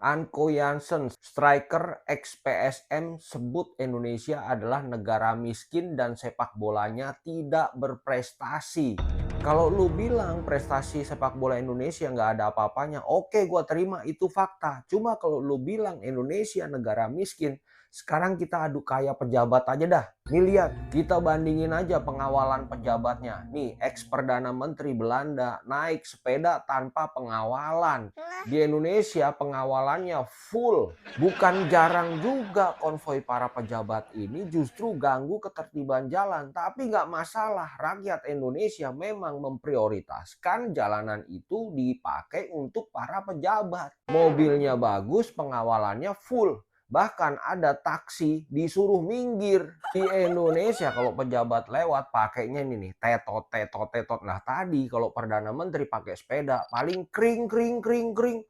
Anko Jansen, striker ex-PSM, sebut Indonesia adalah negara miskin dan sepak bolanya tidak berprestasi. Kalau lu bilang prestasi sepak bola Indonesia nggak ada apa-apanya, oke gua terima itu fakta. Cuma kalau lu bilang Indonesia negara miskin, sekarang kita adu kaya pejabat aja dah. Nih lihat, kita bandingin aja pengawalan pejabatnya. Nih, ex-perdana menteri Belanda naik sepeda tanpa pengawalan. Di Indonesia pengawalannya full. Bukan jarang juga konvoi para pejabat ini justru ganggu ketertiban jalan. Tapi nggak masalah, rakyat Indonesia memang memprioritaskan jalanan itu dipakai untuk para pejabat. Mobilnya bagus, pengawalannya full. Bahkan ada taksi disuruh minggir. Di Indonesia kalau pejabat lewat pakainya ini nih, tetot, tetot, tetot. Nah tadi kalau Perdana Menteri pakai sepeda paling kering, kering, kering, kering.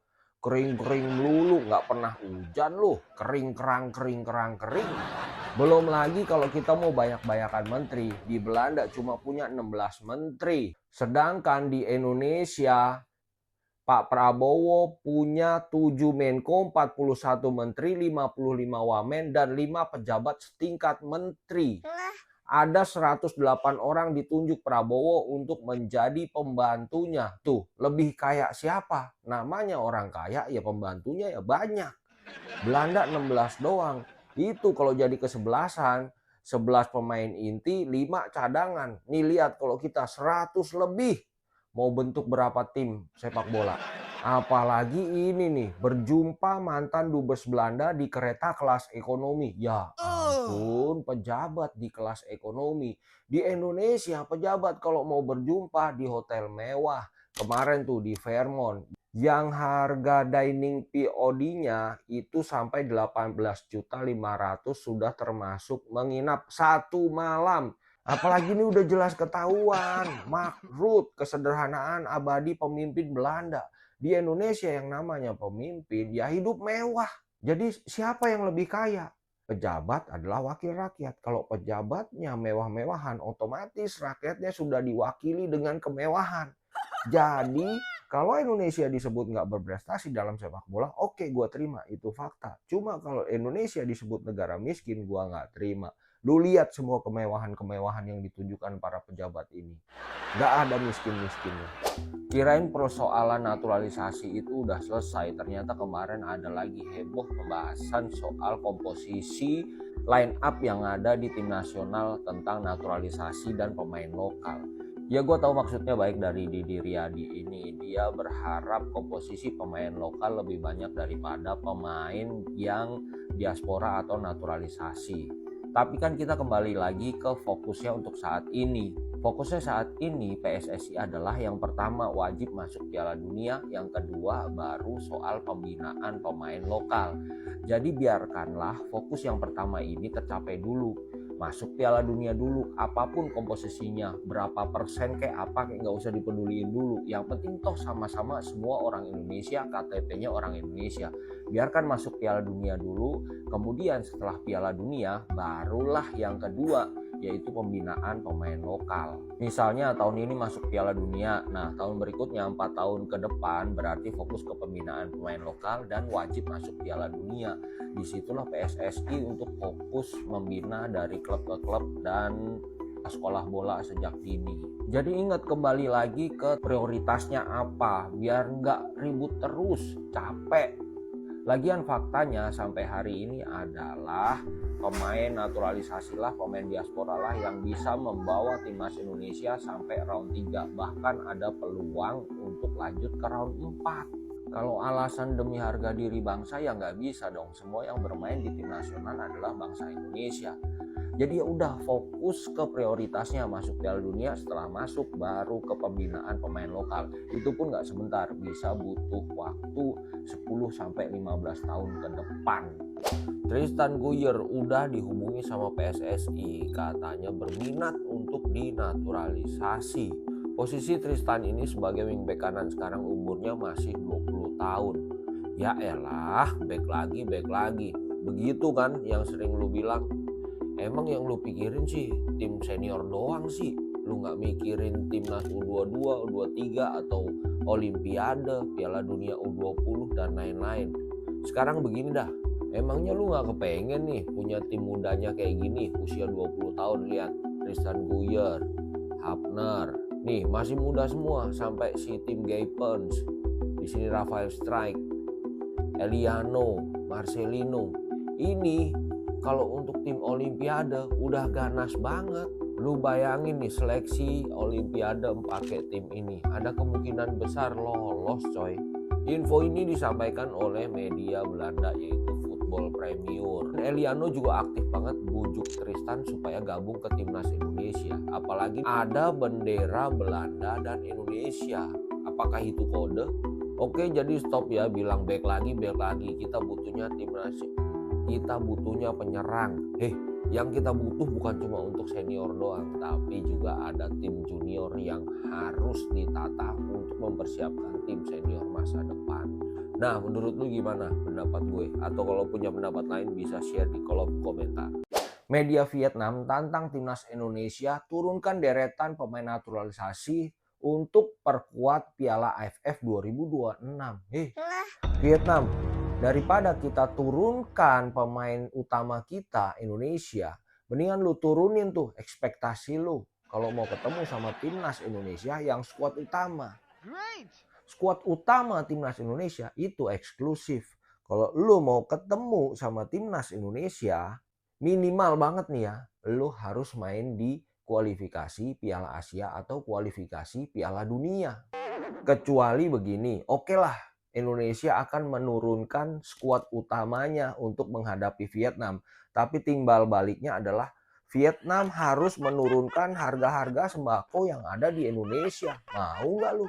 Kering, kering melulu, nggak pernah hujan loh. Kering, kerang, kering, kerang, kering. Belum lagi kalau kita mau banyak-banyakan menteri. Di Belanda cuma punya 16 menteri. Sedangkan di Indonesia Pak Prabowo punya 7 Menko, 41 Menteri, 55 Wamen, dan 5 pejabat setingkat menteri. Ada 108 orang ditunjuk Prabowo untuk menjadi pembantunya. Tuh, lebih kaya siapa? Namanya orang kaya, ya pembantunya ya banyak. Belanda 16 doang. Itu kalau jadi kesebelasan, 11 pemain inti, 5 cadangan. Nih lihat kalau kita 100 lebih. Mau bentuk berapa tim sepak bola. Apalagi ini nih, berjumpa mantan dubes Belanda di kereta kelas ekonomi. Ya ampun, pejabat di kelas ekonomi. Di Indonesia pejabat kalau mau berjumpa di hotel mewah. Kemarin tuh di Fairmont. Yang harga dining POD-nya itu sampai 18.500.000 sudah termasuk menginap satu malam. Apalagi ini udah jelas ketahuan, Mark Rutte, kesederhanaan abadi pemimpin Belanda. Di Indonesia yang namanya pemimpin ya hidup mewah. Jadi siapa yang lebih kaya? Pejabat adalah wakil rakyat. Kalau pejabatnya mewah-mewahan, otomatis rakyatnya sudah diwakili dengan kemewahan. Jadi kalau Indonesia disebut nggak berprestasi dalam sepak bola, oke gue terima, itu fakta. Cuma kalau Indonesia disebut negara miskin, gue nggak terima. Lu lihat semua kemewahan-kemewahan yang ditunjukkan para pejabat ini. Nggak ada miskin-miskinnya. Kirain persoalan naturalisasi itu udah selesai. Ternyata kemarin ada lagi heboh pembahasan soal komposisi line up yang ada di tim nasional tentang naturalisasi dan pemain lokal. Ya gue tahu maksudnya baik dari Didi Riyadi ini. Dia berharap komposisi pemain lokal lebih banyak daripada pemain yang diaspora atau naturalisasi. Tapi kan kita kembali lagi ke fokusnya untuk saat ini. Fokusnya saat ini PSSI adalah yang pertama wajib masuk Piala Dunia, yang kedua baru soal pembinaan pemain lokal. Jadi biarkanlah fokus yang pertama ini tercapai dulu. Masuk Piala Dunia dulu, apapun komposisinya, berapa persen kayak apa kayak nggak usah dipeduliin dulu. Yang penting toh sama-sama semua orang Indonesia, KTP-nya orang Indonesia. Biarkan masuk Piala Dunia dulu, kemudian setelah Piala Dunia barulah yang kedua, yaitu pembinaan pemain lokal. Misalnya tahun ini masuk Piala Dunia, nah tahun berikutnya 4 tahun ke depan berarti fokus ke pembinaan pemain lokal dan wajib masuk Piala Dunia. Disitulah PSSI untuk fokus membina dari klub ke klub dan sekolah bola sejak dini. Jadi ingat kembali lagi ke prioritasnya apa, biar nggak ribut terus, capek. Lagian faktanya sampai hari ini adalah pemain naturalisasi lah, pemain diaspora lah yang bisa membawa timnas Indonesia sampai round 3. Bahkan ada peluang untuk lanjut ke round 4. Kalau alasan demi harga diri bangsa ya nggak bisa dong. Semua yang bermain di tim nasional adalah bangsa Indonesia. Jadi ya udah fokus ke prioritasnya, masuk Piala Dunia, setelah masuk baru ke pembinaan pemain lokal. Itu pun nggak sebentar, bisa butuh waktu 10-15 tahun ke depan. Tristan Guyer udah dihubungi sama PSSI, katanya berminat untuk dinaturalisasi. Posisi Tristan ini sebagai wingback kanan sekarang umurnya masih 20 tahun. Ya elah, back lagi. Begitu kan yang sering lu bilang. Emang yang lu pikirin sih tim senior doang sih. Lu gak mikirin timnas U22, U23 atau Olimpiade, Piala Dunia U20 dan lain-lain. Sekarang begini dah, emangnya lu nggak kepengen nih punya tim mudanya kayak gini, usia 20 tahun, lihat Tristan Guyer, Hapner, nih masih muda semua, sampai si Tim Gaypens, di sini Rafael Strike, Eliano, Marcelino. Ini kalau untuk tim Olimpiade udah ganas banget. Lu bayangin nih, seleksi Olimpiade pakai tim ini, ada kemungkinan besar lolos coy. Info ini disampaikan oleh media Belanda yaitu Football Premier. Eliano juga aktif banget bujuk Tristan supaya gabung ke timnas Indonesia. Apalagi ada bendera Belanda dan Indonesia. Apakah itu kode? Oke, jadi stop ya bilang back lagi. Kita butuhnya timnas. Kita butuhnya penyerang. Yang kita butuh bukan cuma untuk senior doang, tapi juga ada tim junior yang harus ditata untuk mempersiapkan tim senior masa depan. Nah, menurut lu gimana pendapat gue? Atau kalau punya pendapat lain bisa share di kolom komentar. Media Vietnam tantang timnas Indonesia turunkan deretan pemain naturalisasi untuk perkuat Piala AFF 2026. Vietnam, daripada kita turunkan pemain utama kita Indonesia, mendingan lu turunin tuh ekspektasi lu kalau mau ketemu sama timnas Indonesia yang skuad utama. Skuad utama timnas Indonesia itu eksklusif. Kalau lu mau ketemu sama timnas Indonesia, minimal banget nih ya, lu harus main di kualifikasi Piala Asia atau kualifikasi Piala Dunia. Kecuali begini, oke lah, Indonesia akan menurunkan skuad utamanya untuk menghadapi Vietnam. Tapi timbal baliknya adalah Vietnam harus menurunkan harga-harga sembako yang ada di Indonesia. Mau nggak lu?